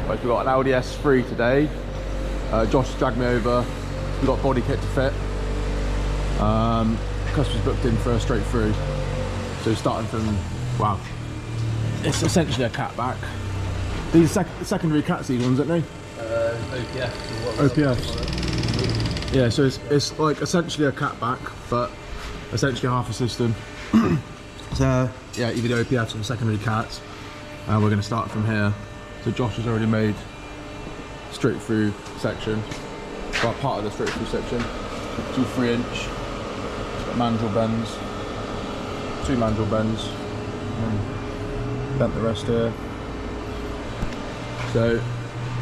Right, we've got an Audi S3 today. Josh dragged me over. We've got body kit to fit. Customer's booked in for a straight through. So starting from, wow, it's essentially a cat back. These secondary cats, these ones, aren't they? OPF. OPF. Yeah, so it's like essentially a cat back, but essentially half a system. So yeah, either the OPFs or the secondary cats. We're going to start from here. So Josh has already made straight through section. Well, part of the straight through section. 2 3-inch mandrel bends, 2 mandrel bends, and bent the rest here. So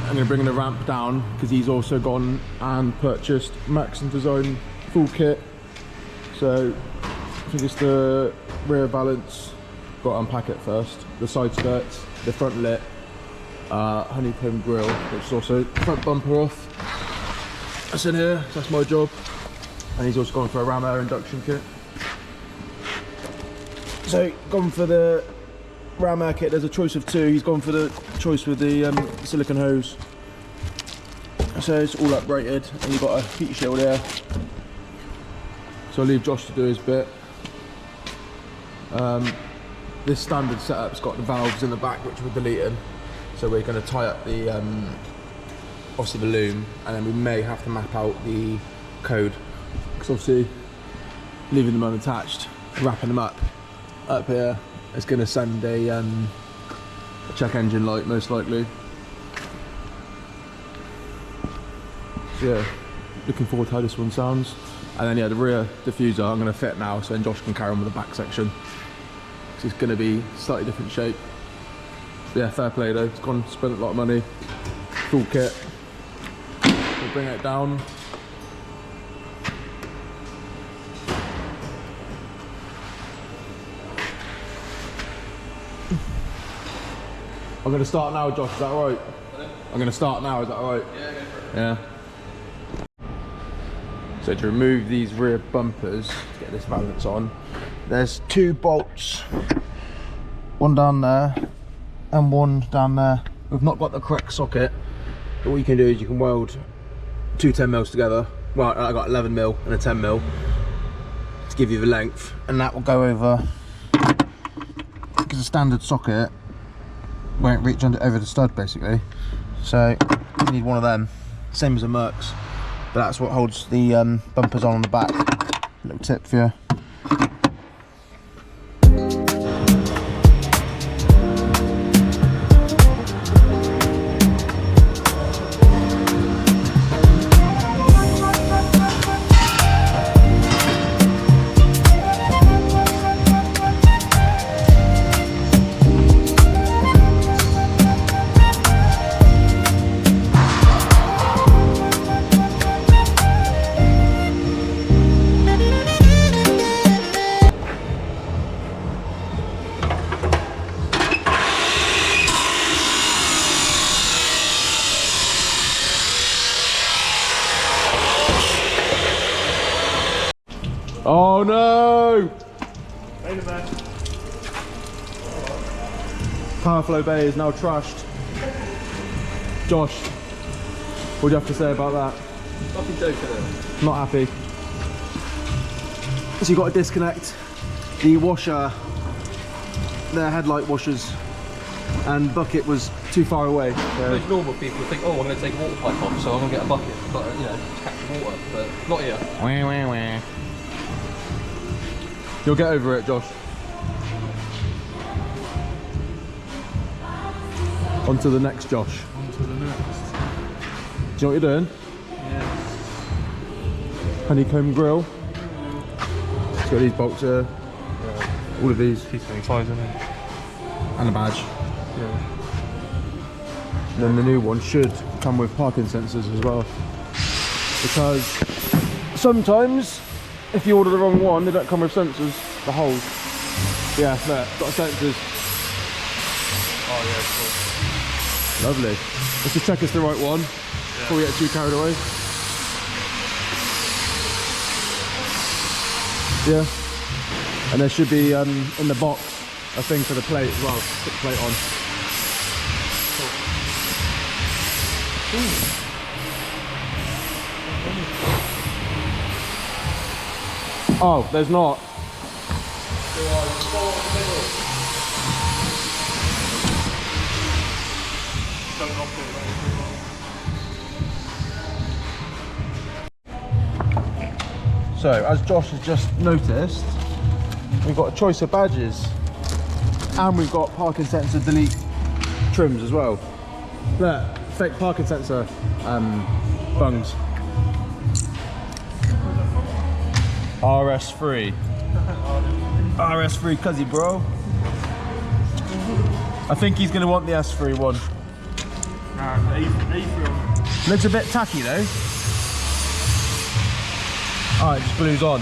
I'm going to bring the ramp down because he's also gone and purchased Maxton Designs full kit. So I think it's the rear valance, got to unpack it first, the side skirts, the front lit, honeycomb grille, which is also front bumper off. That's in here, so that's my job. And he's also gone for a ram air induction kit. So gone for the ram air kit, there's a choice of 2. He's gone for the choice with the silicone hose. So it's all uprated, and you've got a heat shield here. So I'll leave Josh to do his bit. This standard setup's got the valves in the back which we're deleting. So we're going to tie up the, obviously the loom, and then we may have to map out the code. Because obviously leaving them unattached, wrapping them up here, it's going to send a check engine light most likely. So yeah, looking forward to how this one sounds. And then yeah, the rear diffuser I'm going to fit now, so then Josh can carry on with the back section. It's going to be slightly different shape. But yeah, fair play though, it's gone, spent a lot of money. Full kit. We'll bring it down. I'm going to start now, Josh, is that alright? I'm going to start now, is that alright? Yeah, go for it. Yeah. So to remove these rear bumpers, to get this valance on, there's 2 bolts, one down there and one down there. We've not got the correct socket, but what you can do is you can weld 2 10mm together. Well, I got 11mm and a 10mm to give you the length, and that will go over, because a standard socket won't reach over the stud basically. So you need one of them, same as a Mercs. But that's what holds the bumpers on the back. A little tip for you. Oh no! Power flow bay is now trashed. Josh, what do you have to say about that? Fucking joking. Not happy. So you've got to disconnect the washer, the headlight washers, and bucket was too far away. So. Most normal people think, oh, I'm going to take a water pipe off, so I'm going to get a bucket, but you know, catch water, but not here. Wah, wah, wah. You'll get over it, Josh. On to the next, Josh. On to the next. Do you know what you're doing? Yeah. Honeycomb grille. It's got these bolts here. Yeah. All of these. P25, isn't it? And a badge. Yeah. And then the new one should come with parking sensors as well. Because sometimes, if you order the wrong one, they don't come with sensors. The holes. Yeah, there, got sensors. Oh yeah, cool. Lovely. Let's just check it's the right one before we get too carried away. Yeah. And there should be in the box a thing for the plate as well. Put the plate on. Oh, there's not. So, as Josh has just noticed, we've got a choice of badges and we've got parking sensor delete trims as well. Look, fake parking sensor bungs. RS3. RS3 cuzzy bro. I think he's going to want the S3 one. Nah, A3. Looks a bit tacky though. Oh, it just glues on.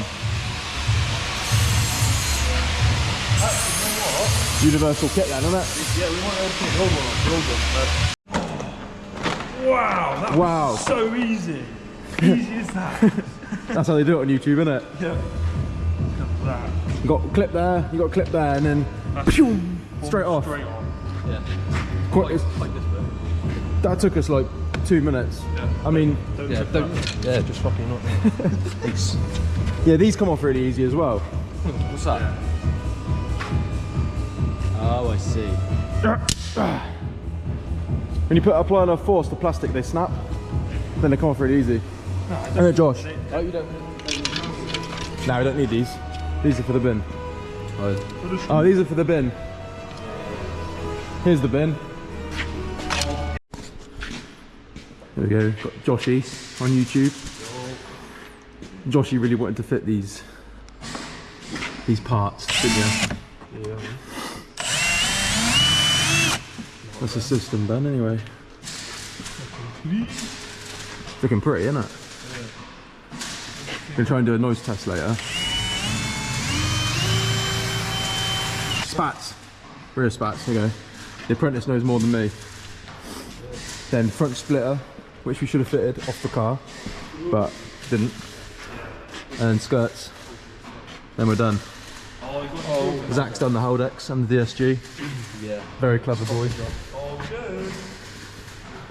Universal kit then, isn't it? Yeah, we want to put the old one on. Wow, that was so easy. Easy as that. That's how they do it on YouTube, isn't it? Yeah. Look at that. You got a clip there, you got a clip there, and then pew, straight off. Straight on. Yeah. Quite, Like this bit. that took us like 2 minutes. Yeah. I mean, Yeah, just fucking not. Thanks. yeah, these come off really easy as well. What's that? Oh, I see. When you apply enough force to plastic, they snap. Then they come off really easy. No, Josh. Oh, you don't. No, we don't need these. These are for the bin. Oh, Oh, these are for the bin. Here's the bin. There we go. Got Joshy on YouTube. Joshy really wanted to fit these parts, didn't you? Yeah. That's the system done anyway. Looking pretty, isn't it? Gonna try and do a noise test later. Spats. Rear spats, here you go. The apprentice knows more than me. Then front splitter, which we should have fitted off the car, but didn't. And then skirts. Then we're done. Zach's done the Haldex and the DSG. yeah. Very clever boy. Oh, good.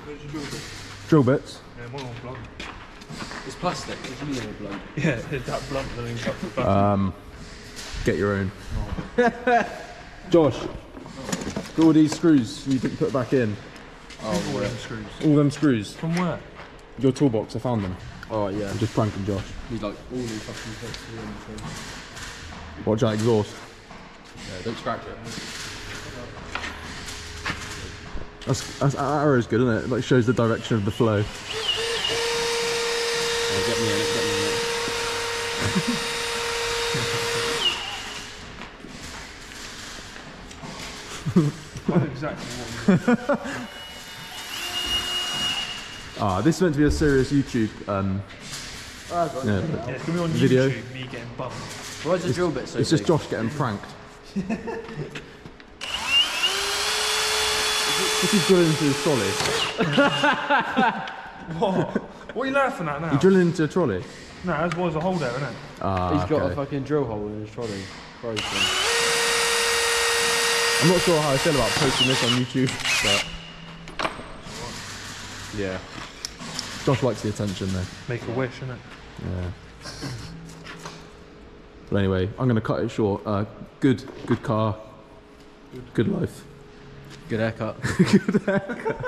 Where's your drill bit? Drill bits. Yeah, one on blunt. It's plastic. What do you mean, blunt? Yeah, that blunt that links up the back. Get your own. Josh, all these screws you didn't put back in. All them screws. All them screws. From where? Your toolbox, I found them. Oh, yeah. I'm just pranking Josh. He's like all new fucking things. Watch that exhaust. Yeah, don't scratch it. That arrow's good, isn't it? It like shows the direction of the flow. Oh, get me in it, get me in it. That's exactly what we This is meant to be a serious YouTube Yeah, it's going to be on video. YouTube, me getting bumped. Why is the drill bit so It's just big? Josh getting pranked. This is drilling into his trolley. What? What are you laughing at now? You're drilling into a trolley? No, that's why there's a hole there, isn't it? He's got Okay. a fucking drill hole in his trolley. Broken. I'm not sure how I feel about posting this on YouTube, but Yeah. Josh likes the attention though. Make a wish, innit? Yeah. But anyway, I'm going to cut it short. Good car, good life. Good haircut. Good haircut.